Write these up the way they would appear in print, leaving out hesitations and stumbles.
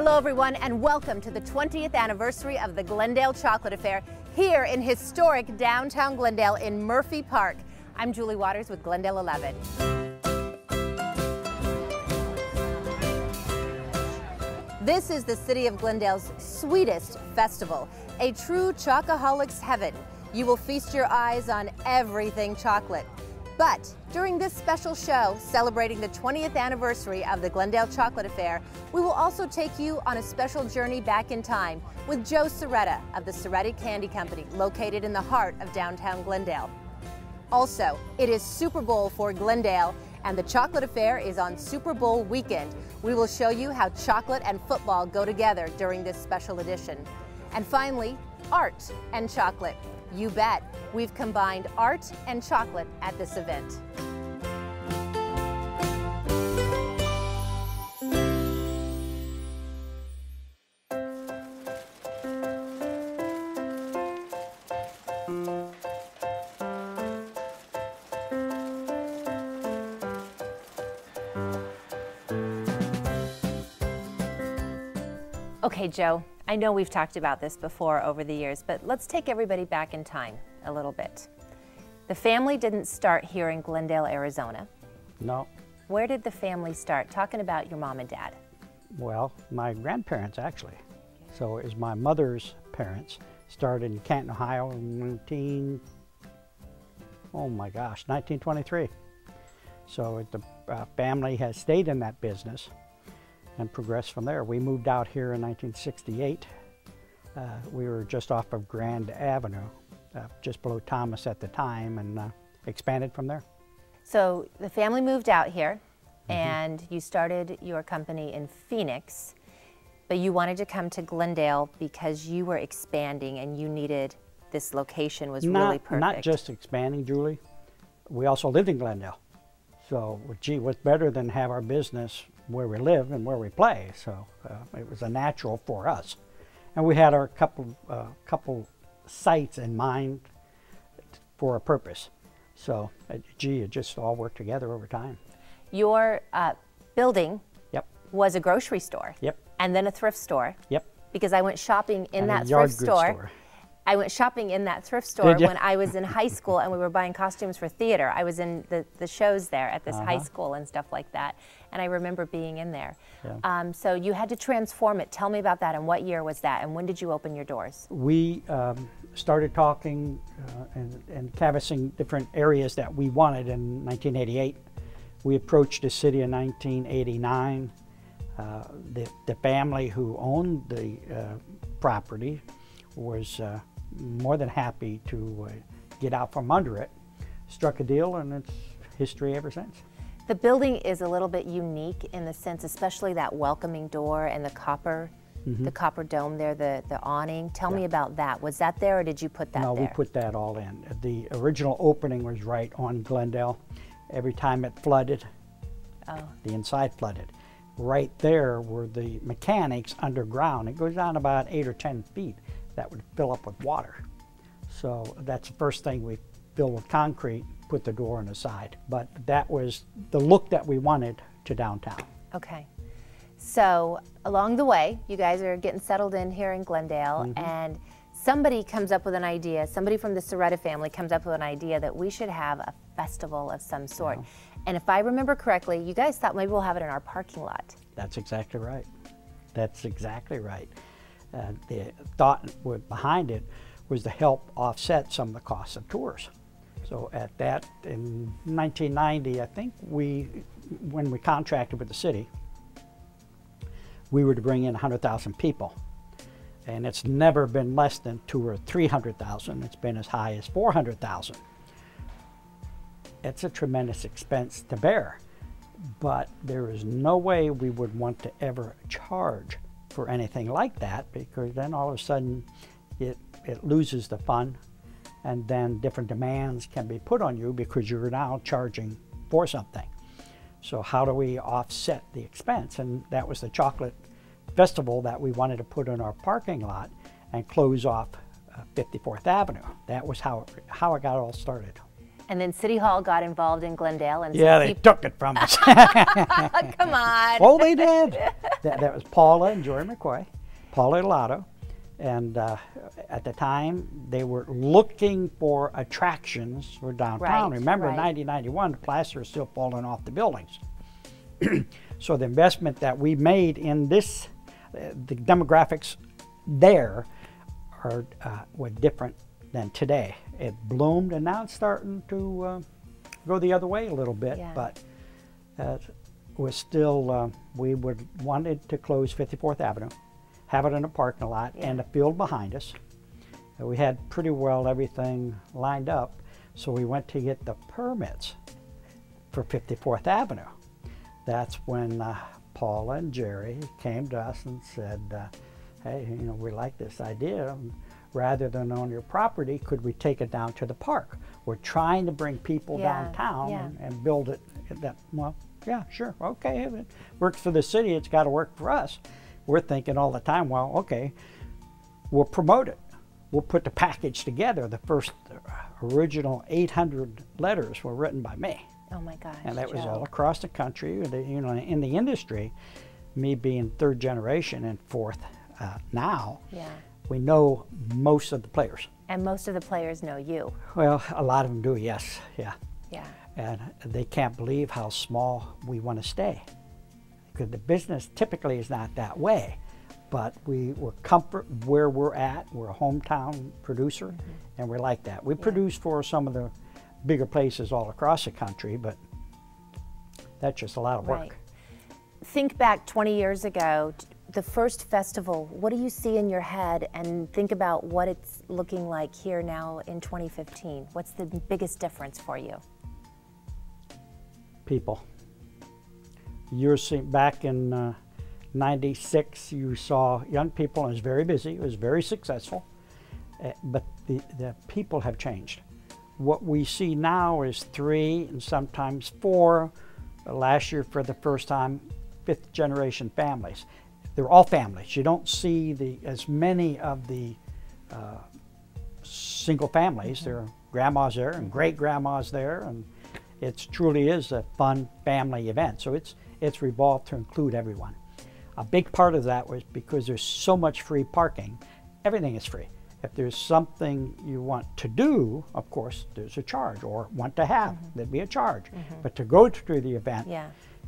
Hello everyone and welcome to the 20th anniversary of the Glendale Chocolate Affair here in historic downtown Glendale in Murphy Park. I'm Julie Waters with Glendale 11. This is the city of Glendale's sweetest festival, a true chocoholic's heaven. You will feast your eyes on everything chocolate. But during this special show celebrating the 20th anniversary of the Glendale Chocolate Affair, we will also take you on a special journey back in time with Joe Cerreta of the Cerreta Candy Company, located in the heart of downtown Glendale. Also, it is Super Bowl for Glendale, and the Chocolate Affair is on Super Bowl weekend. We will show you how chocolate and football go together during this special edition. And finally, art and chocolate. You bet. We've combined art and chocolate at this event. Okay, Joe, I know we've talked about this before over the years, but let's take everybody back in time a little bit. The family didn't start here in Glendale, Arizona. No. Where did the family start? Talking about your mom and dad. Well, my grandparents actually. So it was my mother's parents. Started in Canton, Ohio in 1923. So the family has stayed in that business and progressed from there. We moved out here in 1968. We were just off of Grand Avenue, just below Thomas at the time, and expanded from there. So the family moved out here, and you started your company in Phoenix, but you wanted to come to Glendale because you were expanding and you needed, this location was really perfect. Not just expanding, Julie. We also lived in Glendale. So, gee, what's better than have our business where we live and where we play? So it was a natural for us. And we had our couple sites in mind for a purpose. So, gee, it just all worked together over time. Your building was a grocery store. Yep. And then a thrift store. Yep. Because I went shopping in that thrift store. I went shopping in that thrift store when I was in high school, and we were buying costumes for theater. I was in the shows there at this high school and stuff like that, and I remember being in there. Yeah. So you had to transform it. Tell me about that, and what year was that, and when did you open your doors? We started talking and canvassing different areas that we wanted in 1988. We approached the city in 1989. The family who owned the property was more than happy to get out from under it, struck a deal, and it's history ever since. The building is a little bit unique in the sense, especially that welcoming door and the copper dome there, the awning. Tell me about that. Was that there, or did you put that there? No, we put that all in. The original opening was right on Glendale. Every time it flooded, the inside flooded. Right there were the mechanics underground. It goes down about 8 or 10 feet. That would fill up with water. So that's the first thing we filled with concrete, put the door on the side. But that was the look that we wanted to downtown. Okay. So along the way, you guys are getting settled in here in Glendale, and somebody comes up with an idea, somebody from the Cerreta family comes up with an idea that we should have a festival of some sort. And if I remember correctly, you guys thought maybe we'll have it in our parking lot. That's exactly right. That's exactly right. The thought behind it was to help offset some of the costs of tours. So at that, in 1990, I think when we contracted with the city, we were to bring in 100,000 people. And it's never been less than 200,000 or 300,000. It's been as high as 400,000. It's a tremendous expense to bear, but there is no way we would want to ever charge for anything like that, because then all of a sudden it loses the fun, and then different demands can be put on you because you're now charging for something. So how do we offset the expense? And that was the chocolate festival that we wanted to put in our parking lot and close off 54th Avenue. That was how it got all started. And then City Hall got involved in Glendale. And yeah, they took it from us. Come on. Well, they did. that was Paula and Jory McCoy, Paula Lotto. And at the time, they were looking for attractions for downtown. Right, Remember, right. in 1991, the plaster is still falling off the buildings. So the investment that we made in this, the demographics there were different than today. It bloomed, and now it's starting to go the other way a little bit. Yeah. But we're still, we wanted to close 54th Avenue, have it in a parking lot, Yeah. and a field behind us. We had pretty well everything lined up, so we went to get the permits for 54th Avenue. That's when Paula and Jerry came to us and said, hey, you know, we like this idea. Rather than on your property, could we take it down to the park? We're trying to bring people downtown and build it. Well, yeah, sure, okay, if it works for the city, it's got to work for us. We're thinking all the time, well, okay, we'll promote it. We'll put the package together. The first original 800 letters were written by me. Oh my gosh, And that was Joe. all across the country. You know, in the industry, me being third generation and fourth now, Yeah. we know most of the players. And most of the players know you. Well, a lot of them do, yes, yeah. Yeah. And they can't believe how small we want to stay. Because the business typically is not that way. But we're comfort where we're at. We're a hometown producer, and we like that. We produce for some of the bigger places all across the country, but that's just a lot of work. Right. Think back 20 years ago, the first festival, what do you see in your head, and think about what it's looking like here now in 2015? What's the biggest difference for you? People. You're seeing back in 96, you saw young people, and it was very busy, it was very successful, but the people have changed. What we see now is 3 and sometimes 4, last year for the first time, 5th generation families. They're all families. You don't see as many of the single families. There are grandmas there and great grandmas there, and it truly is a fun family event. So it's revolved to include everyone. A big part of that was because there's so much free parking. Everything is free. If there's something you want to do, of course, there's a charge, or want to have, there'd be a charge. But to go to the event,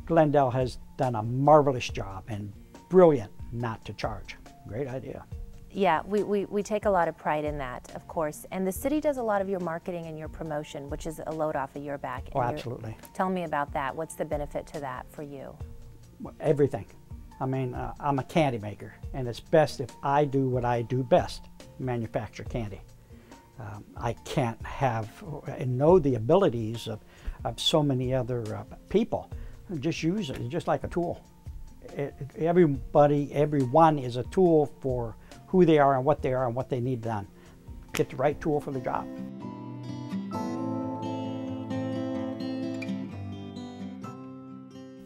Glendale has done a marvelous job, and brilliant not to charge. Great idea. Yeah, we take a lot of pride in that, of course. And the city does a lot of your marketing and your promotion, which is a load off of your back. Oh, absolutely. Tell me about that. What's the benefit to that for you? Everything. I mean, I'm a candy maker, and it's best if I do what I do best, manufacture candy. I can't have and know the abilities of so many other people. Just use it, it's just like a tool. Everyone is a tool for who they are and what they are and what they need done. Get the right tool for the job.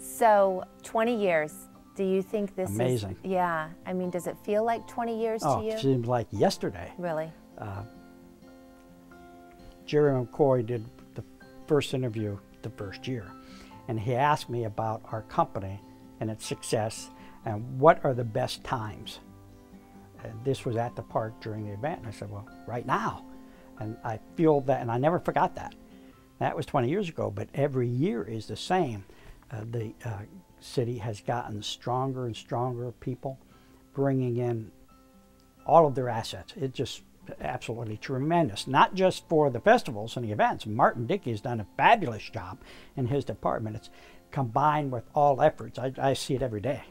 So, 20 years. Do you think this Amazing. is... Yeah. I mean, does it feel like 20 years to you? Oh, it seems like yesterday. Really? Jerry McCoy did the first interview the first year, and he asked me about our company and its success and what are the best times. And this was at the park during the event, and I said, well, right now. And I feel that, and I never forgot that. That was 20 years ago, but every year is the same. The city has gotten stronger and stronger people, bringing in all of their assets. It's just absolutely tremendous, not just for the festivals and the events. Martin Dickey has done a fabulous job in his department. It's combined with all efforts. I see it every day.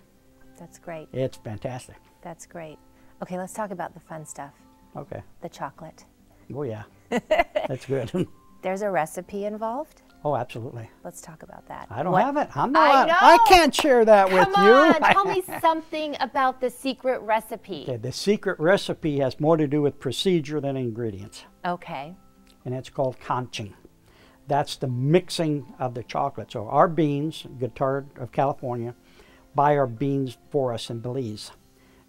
That's great. It's fantastic. That's great. Okay, let's talk about the fun stuff. Okay. The chocolate. Oh yeah, that's good. There's a recipe involved? Oh, absolutely. Let's talk about that. I don't have it. I'm not. I can't share that with you. Come on, tell me something about the secret recipe. Okay, the secret recipe has more to do with procedure than ingredients. Okay. And it's called conching. That's the mixing of the chocolate. So our beans, Guitar of California, buy our beans for us in Belize.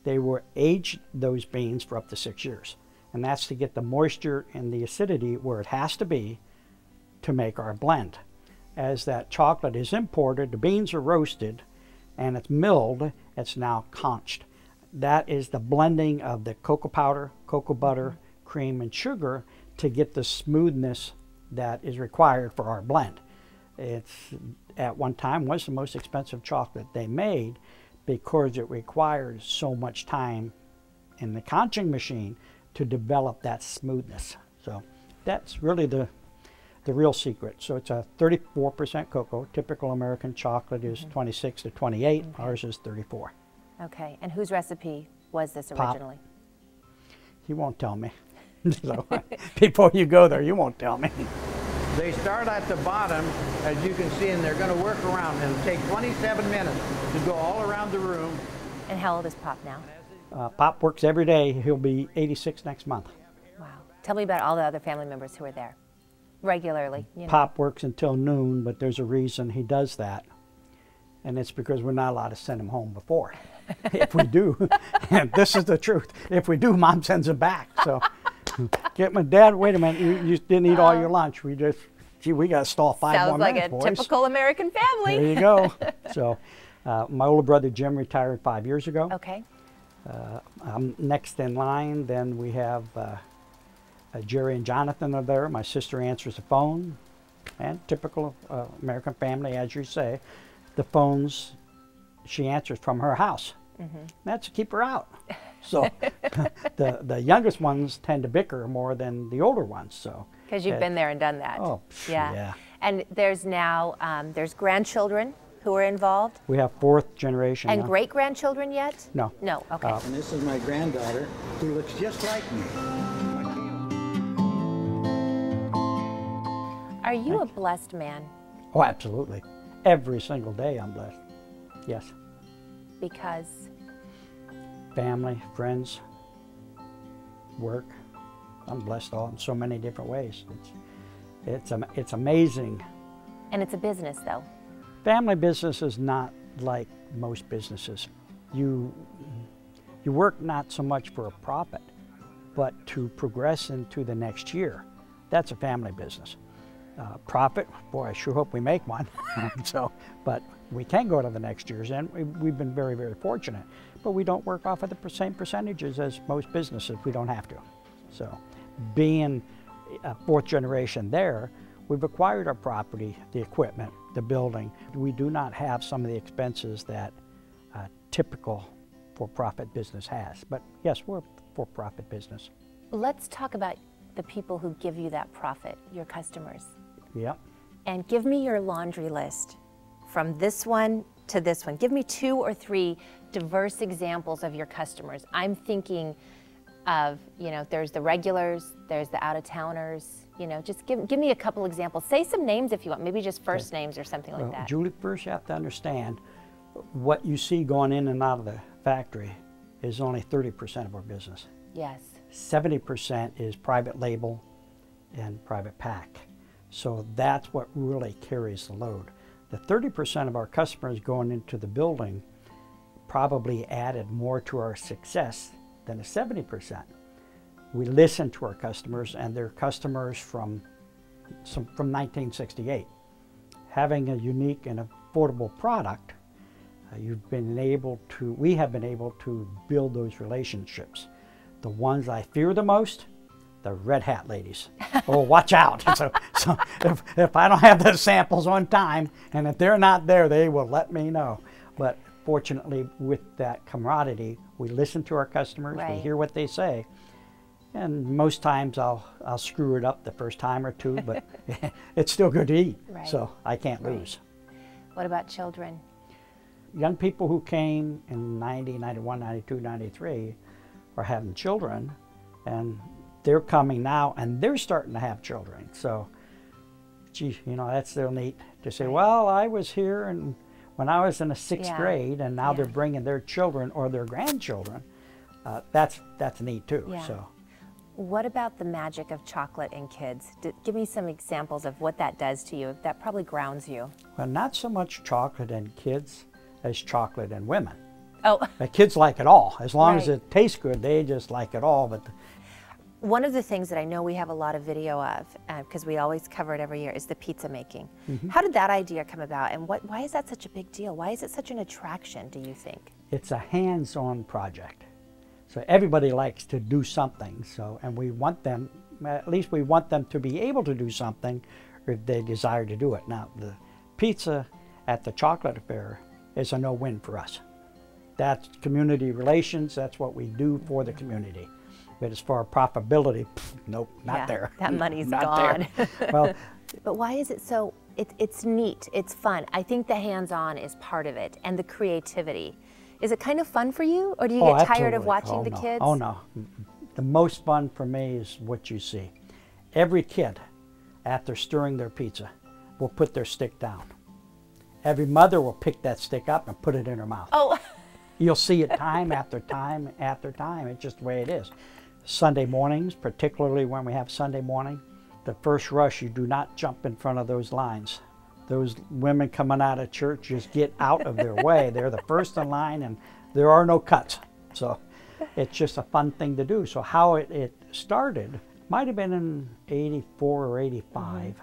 They were aged, those beans, for up to 6 years. And that's to get the moisture and the acidity where it has to be to make our blend. As that chocolate is imported, the beans are roasted, and it's milled, it's now conched. That is the blending of the cocoa powder, cocoa butter, cream, and sugar to get the smoothness that is required for our blend. It's, at one time, was the most expensive chocolate they made because it required so much time in the conching machine to develop that smoothness. So that's really the real secret. So it's a 34% cocoa. Typical American chocolate is 26 to 28. Okay. Ours is 34. Okay. And whose recipe was this originally? Pop. He won't tell me. So before you go there, you won't tell me. They start at the bottom, as you can see, and they're going to work around. And it'll take 27 minutes to go all around the room. And how old is Pop now? Pop works every day. He'll be 86 next month. Wow. Tell me about all the other family members who are there regularly. You know. Pop works until noon, but there's a reason he does that. And it's because we're not allowed to send him home before. If we do, and this is the truth, if we do, Mom sends him back. So get my dad, wait a minute, you didn't eat all your lunch. We just, gee, we got to stall 5 more minutes, Sounds like a typical American family. There you go. So my older brother Jim retired 5 years ago. Okay. I'm next in line. Then we have Jerry and Jonathan are there. My sister answers the phone. And typical American family, as you say, the phones she answers from her house. That's to keep her out. So the youngest ones tend to bicker more than the older ones. So because you've been there and done that. Oh, yeah. And there's now there's grandchildren who are involved. We have 4th generation. And now. Great-grandchildren yet? No. No. Okay. And this is my granddaughter, who looks just like me. Are you a blessed man? Oh, absolutely. Every single day I'm blessed. Yes. Because? Family, friends, work. I'm blessed all in so many different ways. It's amazing. And it's a business, though. Family business is not like most businesses. You work not so much for a profit, but to progress into the next year. That's a family business. Profit, boy, I sure hope we make one. But we can go to the next year's, and we've been very, very fortunate. But we don't work off of the same percentages as most businesses. We don't have to. So, being a 4th generation there, we've acquired our property, the equipment, the building. We do not have some of the expenses that a typical for-profit business has. But yes, we're a for-profit business. Let's talk about the people who give you that profit, your customers. Yep. And give me your laundry list from this one to this one. Give me 2 or 3 diverse examples of your customers. I'm thinking of, there's the regulars, there's the out-of-towners, just give me a couple examples. Say some names if you want, maybe just first names or something like that. Julie, first you have to understand what you see going in and out of the factory is only 30% of our business. Yes. 70% is private label and private pack. So that's what really carries the load. The 30% of our customers going into the building probably added more to our success than the 70%. We listen to our customers, and they're customers from 1968. Having a unique and affordable product, we have been able to build those relationships. The ones I fear the most, the red hat ladies. Oh, watch out. So if I don't have the samples on time, and if they're not there, they will let me know. But fortunately, with that camaraderie, we listen to our customers, right. We hear what they say, and most times I'll screw it up the first time or two, but it's still good to eat, right. So I can't lose. What about children? Young people who came in 90, 91, 92, 93 are having children, and they're coming now, and they're starting to have children. So, gee, that's still neat to say, well, I was here and when I was in the 6th grade, and now they're bringing their children or their grandchildren. That's neat too. Yeah. So, what about the magic of chocolate and kids? Give me some examples of what that does to you. That probably grounds you. Well, not so much chocolate and kids as chocolate and women. Oh. The kids like it all. As long as it tastes good, they just like it all. But One of the things that I know we have a lot of video of, because we always cover it every year, is the pizza making. How did that idea come about, and why is that such a big deal? Why is it such an attraction, do you think? It's a hands-on project. So everybody likes to do something, and we want them, at least we want them to be able to do something if they desire to do it. Now, the pizza at the Chocolate Affaire is a no-win for us. That's community relations, that's what we do for the community. But as far as profitability, nope, not there. That money's not gone. Well, but why is it so, it's neat, it's fun. I think the hands-on is part of it, and the creativity. Is it kind of fun for you, or do you get tired of watching the kids? Oh no, the most fun for me is what you see. Every kid, after stirring their pizza, will put their stick down. Every mother will pick that stick up and put it in her mouth. Oh. You'll see it time after time after time. It's just the way it is. Sunday mornings, particularly when we have Sunday morning, the first rush, you do not jump in front of those lines. Those women coming out of church just get out of their way. They're the first in line, and there are no cuts. So it's just a fun thing to do. So how it started, might have been in 84 or 85.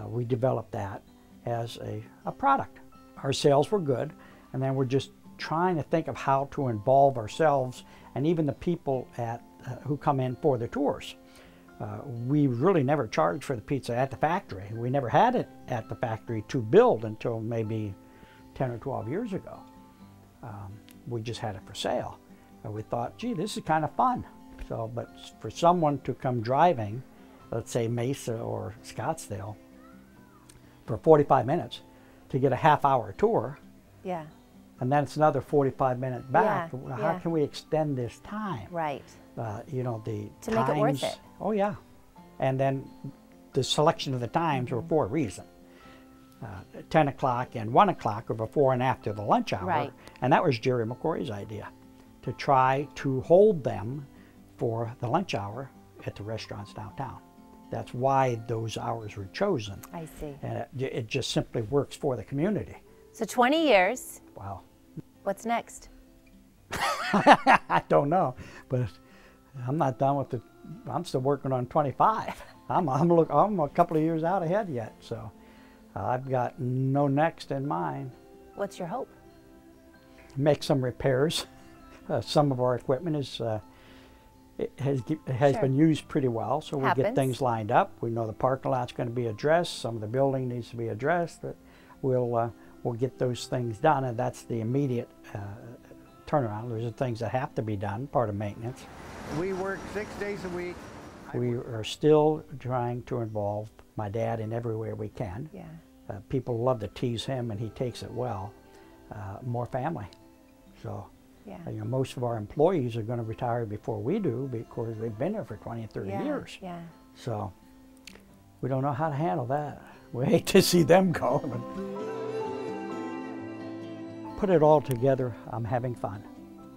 We developed that as a product. Our sales were good, and then we're just trying to think of how to involve ourselves and even the people who come in for the tours. We really never charged for the pizza at the factory. We never had it at the factory to build until maybe 10 or 12 years ago. We just had it for sale. We thought, gee, this is kind of fun. So, but for someone to come driving, let's say Mesa or Scottsdale, for 45 minutes to get a half-hour tour, yeah, and then it's another 45 minutes back. Yeah, How can we extend this time? Right. You know, the to times, make it worth it. Oh yeah, and then the selection of the times were for a reason. 10 o'clock and 1 o'clock, or before and after the lunch hour. Right. And that was Jerry McCoy's idea, to try to hold them for the lunch hour at the restaurants downtown. That's why those hours were chosen. I see. And it just simply works for the community. So 20 years. Wow. What's next? I don't know, but I'm not done with it. I'm still working on 25. I'm a couple of years out ahead yet, so I've got no next in mind. What's your hope? Make some repairs. Some of our equipment has Sure. been used pretty well, so we get Happens. things lined up. We know the parking lot's going to be addressed. Some of the building needs to be addressed. But we'll get those things done, and that's the immediate turnaround. There's the things that have to be done, part of maintenance. We work 6 days a week. We are still trying to involve my dad in every way we can. Yeah. People love to tease him, and he takes it well. More family. So, Yeah. you know, most of our employees are going to retire before we do because they've been there for 20 and 30 years. Yeah. So we don't know how to handle that. We hate to see them go. But put it all together, I'm having fun.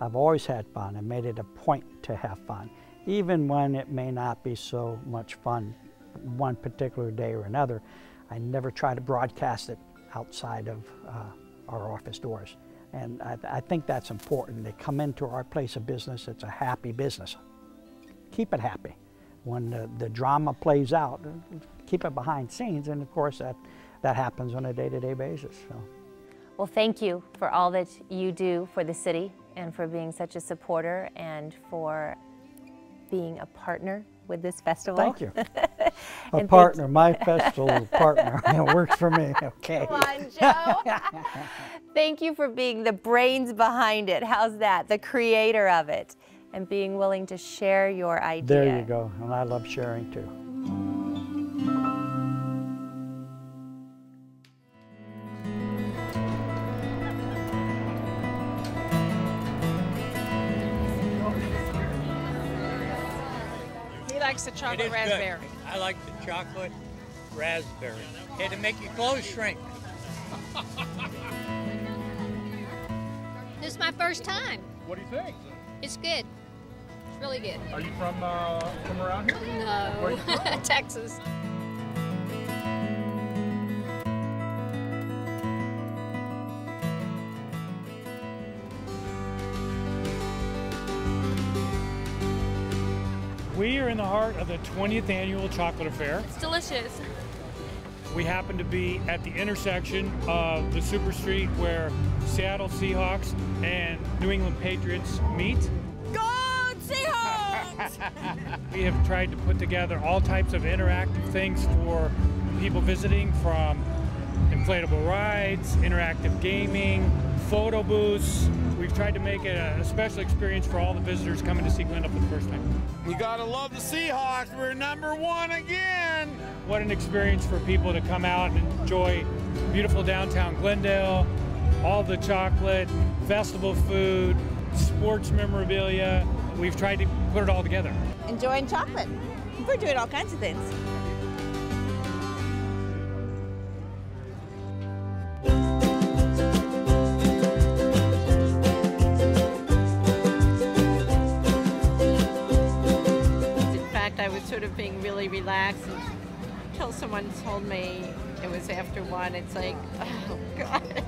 I've always had fun and made it a point to have fun, even when it may not be so much fun one particular day or another. I never try to broadcast it outside of our office doors. And I think that's important. They come into our place of business, it's a happy business. Keep it happy. When the drama plays out, keep it behind scenes, and of course that happens on a day-to-day basis. So. Well, thank you for all that you do for the city and for being such a supporter and for being a partner with this festival. Thank you. A partner, my festival partner. It works for me. Okay. Come on, Joe. Thank you for being the brains behind it. How's that? The creator of it, and being willing to share your idea. There you go. And I love sharing too. He likes the chocolate raspberry. Good. I like the chocolate raspberry. It'll make your clothes shrink. This is my first time. What do you think? It's good. It's really good. Are you from around here? Where are No, you from? Texas. We are in the heart of the 20th Annual Chocolate Affair. It's delicious. We happen to be at the intersection of the super street where Seattle Seahawks and New England Patriots meet. Go Seahawks! We have tried to put together all types of interactive things for people visiting, from inflatable rides, interactive gaming, photo booths. We've tried to make it a special experience for all the visitors coming to see Glendale for the first time. You gotta love the Seahawks, we're #1 again! What an experience for people to come out and enjoy beautiful downtown Glendale, all the chocolate, festival food, sports memorabilia. We've tried to put it all together. Enjoying chocolate. We're doing all kinds of things. I was sort of being really relaxed until someone told me it was after 1. It's like, oh God.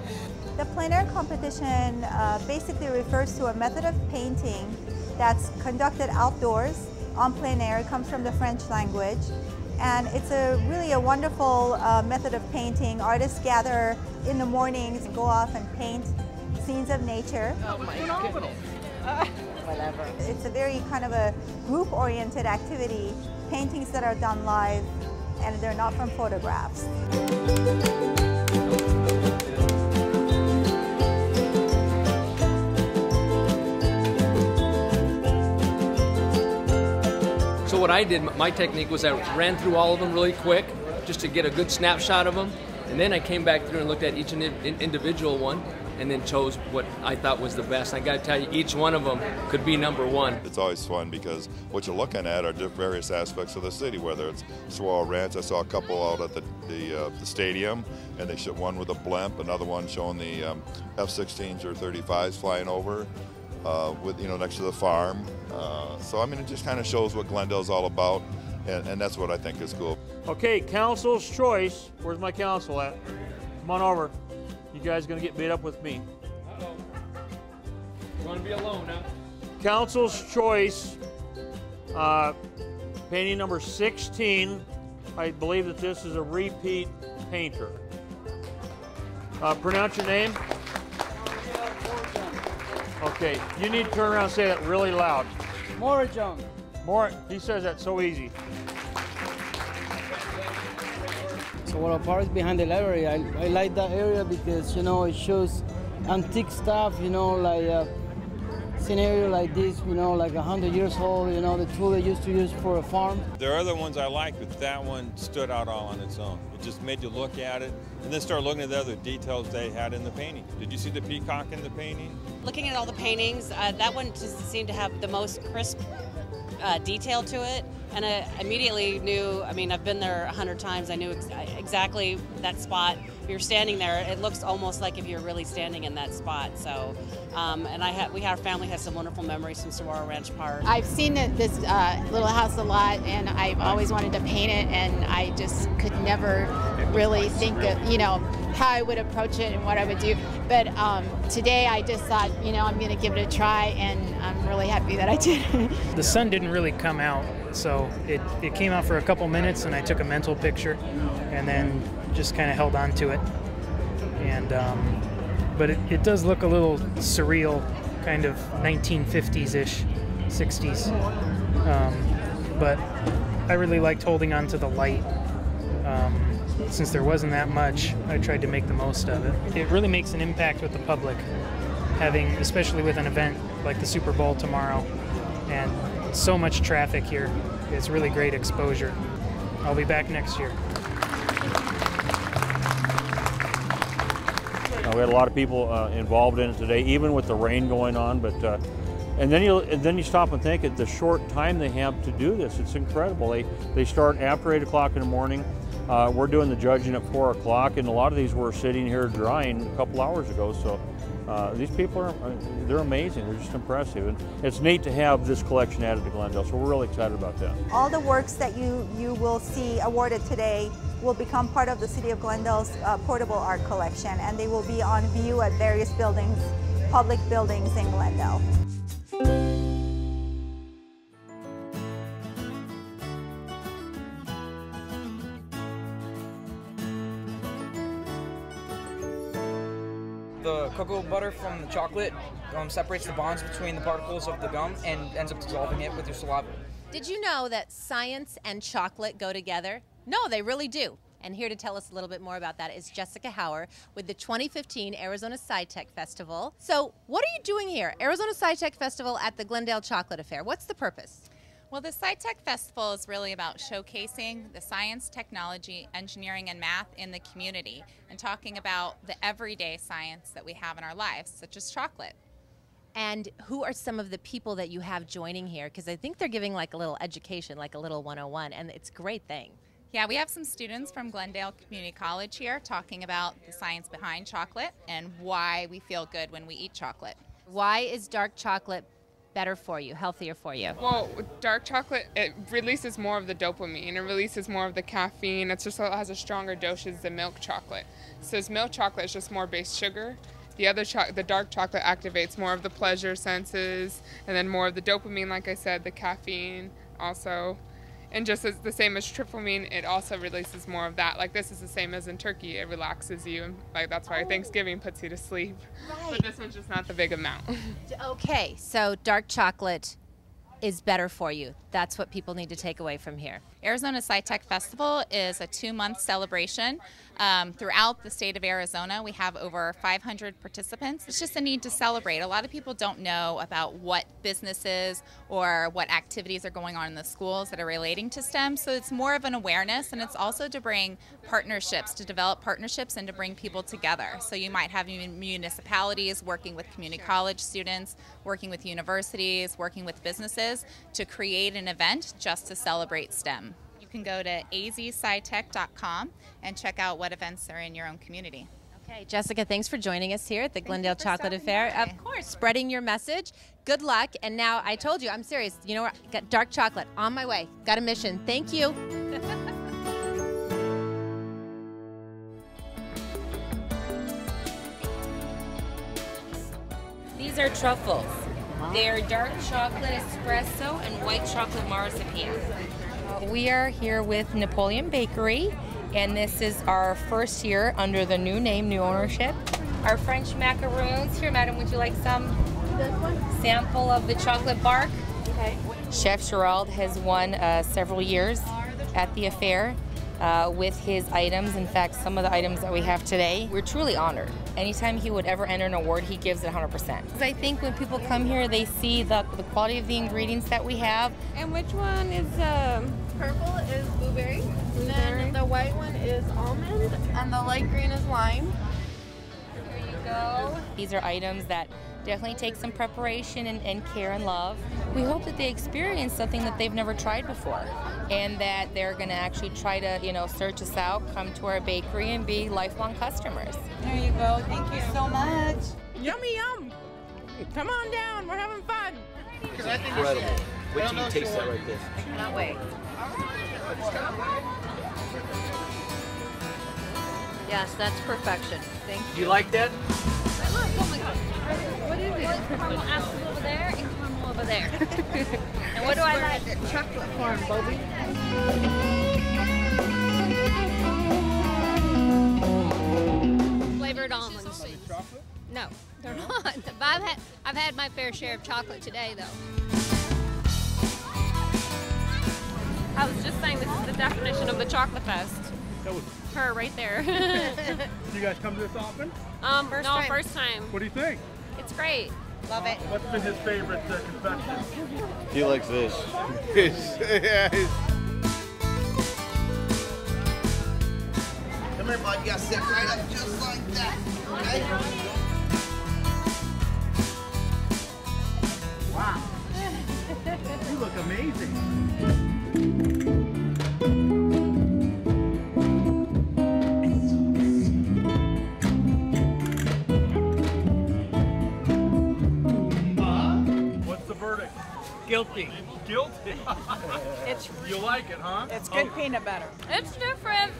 The plein air competition basically refers to a method of painting that's conducted outdoors on plein air. It comes from the French language, and it's really a wonderful method of painting. Artists gather in the mornings and go off and paint scenes of nature. Oh my goodness. Whatever. It's a very kind of a group-oriented activity, paintings that are done live, and they're not from photographs. So what I did, my technique was I ran through all of them really quick, just to get a good snapshot of them, and then I came back through and looked at each individual one, and then chose what I thought was the best. I got to tell you, each one of them could be #1. It's always fun because what you're looking at are various aspects of the city, whether it's Saguaro Ranch. I saw a couple out at the stadium, and they showed one with a blimp, another one showing the F-16s or 35s flying over with next to the farm. So I mean, it just kind of shows what Glendale's all about, and that's what I think is cool. Okay, council's choice. Where's my council at? Come on over. You guys gonna get beat up with me. Uh-oh. You wanna be alone, huh? Council's choice, painting number 16. I believe that this is a repeat painter. Pronounce your name. Okay, you need to turn around and say that really loud. Morajong. He says that so easy. So one of the parts behind the library, I like that area because, it shows antique stuff, like scenario like this, like 100 years old, the tool they used to use for a farm. There are other ones I like, but that one stood out all on its own. It just made you look at it and then start looking at the other details they had in the painting. Did you see the peacock in the painting? Looking at all the paintings, that one just seemed to have the most crisp detail to it. And I immediately knew, I've been there 100 times, I knew exactly that spot. If you're standing there, it looks almost like if you're really standing in that spot. So, and our family has some wonderful memories from Saguaro Ranch Park. I've seen this little house a lot, and I've always wanted to paint it, and I just could never really think of, how I would approach it and what I would do. But today I just thought, I'm going to give it a try, and I'm really happy that I did. The sun didn't really come out, so it came out for a couple minutes, and I took a mental picture, and then just kind of held on to it. And but it does look a little surreal, kind of 1950s-ish, 60s. But I really liked holding on to the light. Since there wasn't that much, I tried to make the most of it. It really makes an impact with the public, especially with an event like the Super Bowl tomorrow, and so much traffic here. It's really great exposure. I'll be back next year. We had a lot of people involved in it today, even with the rain going on. But and then you stop and think at the short time they have to do this. It's incredible. They start after 8 o'clock in the morning. We're doing the judging at 4 o'clock, and a lot of these were sitting here drying a couple hours ago. So these people they're amazing. They're just impressive, and it's neat to have this collection added to Glendale. So we're really excited about that. All the works that you will see awarded today will become part of the City of Glendale's portable art collection, and they will be on view at various buildings, public buildings in Glendale. the cocoa butter from the chocolate separates the bonds between the particles of the gum and ends up dissolving it with your saliva. Did you know that science and chocolate go together? No, they really do. And here to tell us a little bit more about that is Jessica Hauer with the 2015 Arizona SciTech Festival. So what are you doing here? Arizona SciTech Festival at the Glendale Chocolate Affaire. What's the purpose? Well, the SciTech Festival is really about showcasing the science, technology, engineering, and math in the community and talking about the everyday science that we have in our lives, such as chocolate. And who are some of the people that you have joining here? Because I think they're giving like a little education, like a little 101, and it's a great thing. Yeah, we have some students from Glendale Community College here talking about the science behind chocolate and why we feel good when we eat chocolate. Why is dark chocolate better for you, healthier for you? Well, dark chocolate, it releases more of the dopamine, it releases more of the caffeine. It has a stronger dosage than milk chocolate. So milk chocolate is just more base sugar. The dark chocolate activates more of the pleasure senses, and then more of the dopamine, like I said, the caffeine also. And just as the same as tryptamine, it also releases more of that. Like this is the same as in turkey, it relaxes you, and like that's why Thanksgiving puts you to sleep. Right. But this one's just not the big amount. Okay, so dark chocolate is better for you. That's what people need to take away from here. Arizona SciTech Festival is a 2-month celebration. Throughout the state of Arizona, we have over 500 participants. It's just a need to celebrate. A lot of people don't know about what businesses or what activities are going on in the schools that are relating to STEM, so it's more of an awareness, and it's also to bring partnerships, to develop partnerships and to bring people together. So you might have municipalities working with community college students, working with universities, working with businesses to create an event just to celebrate STEM. You can go to azscitech.com and check out what events are in your own community. Okay, Jessica, thanks for joining us here at the Glendale Chocolate Affaire. Of course, spreading your message. Good luck. And now I told you, I'm serious. You know what? Got dark chocolate on my way. Got a mission. Thank you. These are truffles. They're dark chocolate espresso and white chocolate marzipan. We are here with Napoleon Bakery, and this is our first year under the new name, new ownership. Our French macaroons. Here, madam, would you like some sample of the chocolate bark? Okay. Chef Gerald has won several years at the affair with his items. In fact, some of the items that we have today, we're truly honored. Anytime he would ever enter an award, he gives it 100%. I think when people come here, they see the quality of the ingredients that we have. And which one is, purple is blueberry, then the white one is almond, and the light green is lime. Here you go. These are items that definitely take some preparation and care and love. We hope that they experience something that they've never tried before, and that they're going to actually try to, search us out, come to our bakery, and be lifelong customers. There you go. Thank you so much. Yummy yum. Come on down. We're having fun. Incredible. Wait till you taste that right there. I cannot wait. Yes, that's perfection. Thank you. Do you like that? Oh my God. What is it? Caramel apple over there and caramel over there. And what do I like? Chocolate corn, Bobby. Flavored almonds. No, they're not. But I've had my fair share of chocolate today, though. I was just saying this is the definition of the Chocolate Fest. That was her right there. Do you guys come to this often? First time. What do you think? It's great. Love it. What's been his favorite confection? He likes this. Come here, bud. You gotta sit right up just like that. Okay? Wow. You look amazing. What's the verdict? Guilty. Guilty? You like it, huh? It's good peanut butter. It's different.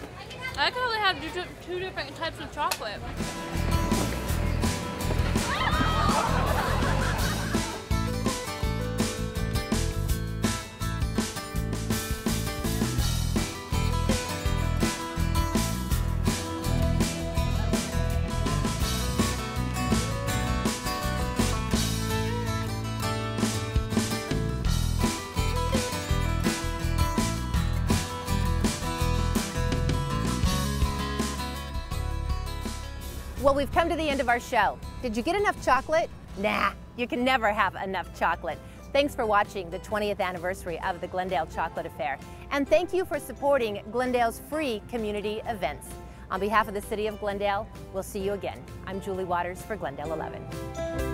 I can only have two different types of chocolate. Well, we've come to the end of our show. Did you get enough chocolate? Nah, you can never have enough chocolate. Thanks for watching the 20th anniversary of the Glendale Chocolate Affair. And thank you for supporting Glendale's free community events. On behalf of the City of Glendale, we'll see you again. I'm Julie Waters for Glendale 11.